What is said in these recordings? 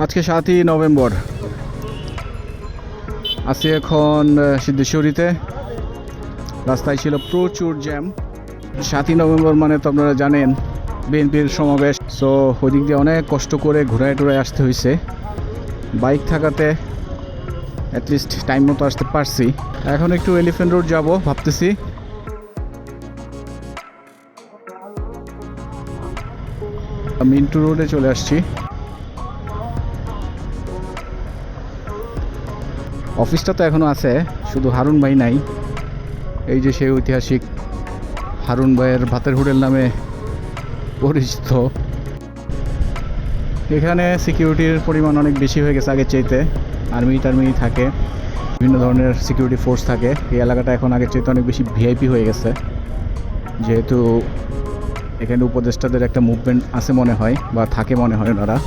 আজকে 7ই নভেম্বর, আছি এখন সিদ্ধেশ্বরীতে। রাস্তায় ছিল প্রচুর জ্যাম। 7ই নভেম্বর মানে তো আপনারা জানেন বিএনপির সমাবেশ। সো ওদিক দিয়ে অনেক কষ্ট করে ঘোরায় টোরায় আসতে হয়েছে। বাইক থাকাতে অ্যাটলিস্ট টাইম মতো আসতে পারছি। এখন একটু এলিফ্যান্ট রোড যাব ভাবতেছি। মিন্টু রোডে চলে আসছি। অফিসটা তো এখনও আছে, শুধু হারুন ভাই নাই। এই যে সেই ঐতিহাসিক হারুন ভাইয়ের ভাতের হোটেল নামে পরিচিত। এখানে সিকিউরিটির পরিমাণ অনেক বেশি হয়ে গেছে আগের চাইতে। আর্মি টার্মি থাকে, বিভিন্ন ধরনের সিকিউরিটি ফোর্স থাকে। এই এলাকাটা এখন আগের চাইতে অনেক বেশি ভিআইপি হয়ে গেছে, যেহেতু এখানে উপদেষ্টাদের একটা মুভমেন্ট আছে মনে হয়, বা থাকে মনে হয়। ওনারা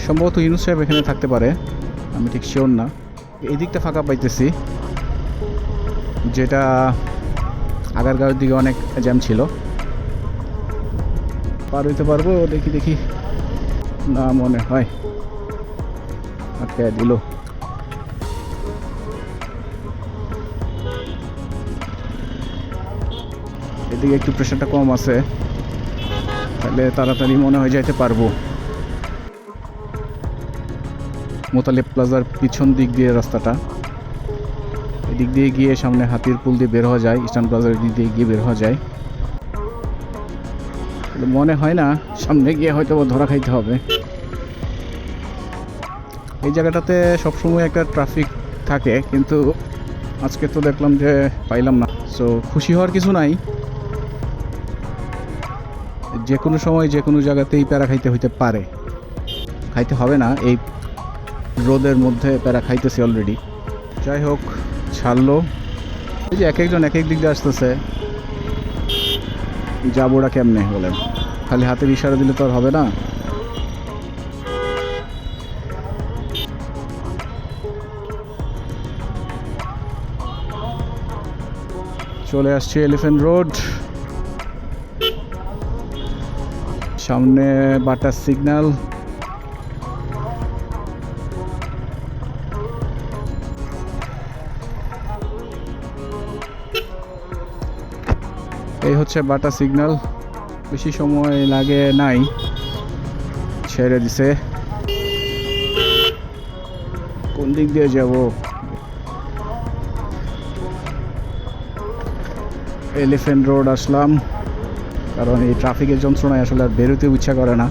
সম্ভবত ইউনূস সাহেব এখানে থাকতে পারে, আমি ঠিক শিওর না। এই দিকটা ফাঁকা পাইতেছি, যেটা আগারগাঁওয়ের দিকে অনেক জ্যাম ছিল। পার হইতে পারবো দেখি দেখি, না মনে হয় আটকে দিল। এদিকে একটু প্রেশারটা কম আছে, তাহলে তাড়াতাড়ি মনে হয় যাইতে পারবো। মোতালেব প্লাজার পিছন দিক দিয়ে রাস্তাটা, এদিক দিয়ে গিয়ে সামনে হাতির পুল দিয়ে বের হওয়া যায়, ইস্টার্ন প্লাজার দিক দিয়ে গিয়ে বের হওয়া যায়। মনে হয় না সামনে গিয়ে হয়তো ধরা খাইতে হবে। এই জায়গাটাতে সবসময় একটা ট্রাফিক থাকে, কিন্তু আজকে তো দেখলাম যে পাইলাম না। সো খুশি হওয়ার কিছু নাই, যে কোনো সময় যে কোনো জায়গাতেই প্যারা খাইতে হইতে পারে। খাইতে হবে না, এই রোদের মধ্যে প্যারা খাইতেছি অলরেডি। যাই হোক, ছাড়লো। এই যে এক একজন এক এক দিক দিয়ে আসতেছে, যাবোটা কেমনে বলেন? খালি হাতের ইশারা দিলে তো আর হবে না। চলে আসছি এলিফ্যান্ট রোড, সামনে বাটার সিগন্যাল। এই হচ্ছে বাটা সিগন্যাল, বেশি সময় লাগে নাই, ছেড়ে দিছে। কোন দিক দিয়ে যাব? এলিফ্যান্ট রোড আসলাম, কারণ এই ট্রাফিকের যন্ত্রণায় আসলে আর বেরোতে ইচ্ছা করে না।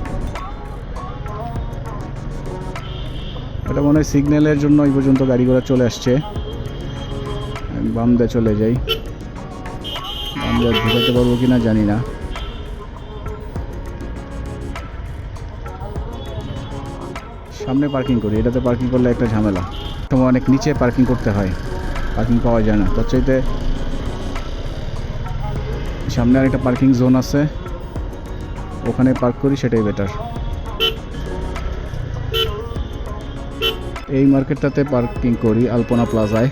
এটা মনে হয় সিগন্যালের জন্য এই পর্যন্ত গাড়ি ঘোড়া চলে আসছে। বাম দিয়ে চলে যাই, বাম দিয়ে ঢুকাতে পারবো কিনা জানি না। সামনে পার্কিং করি, এটাতে পার্কিং করলে একটা ঝামেলা, সময় অনেক নিচে পার্কিং করতে হয়, পার্কিং পাওয়া যায় না। তার চাইতে সামনে আরেকটা পার্কিং জোন আছে, ওখানে পার্ক করি, সেটাই বেটার। এই মার্কেটটাতে পার্কিং করি আলপনা প্লাজায়।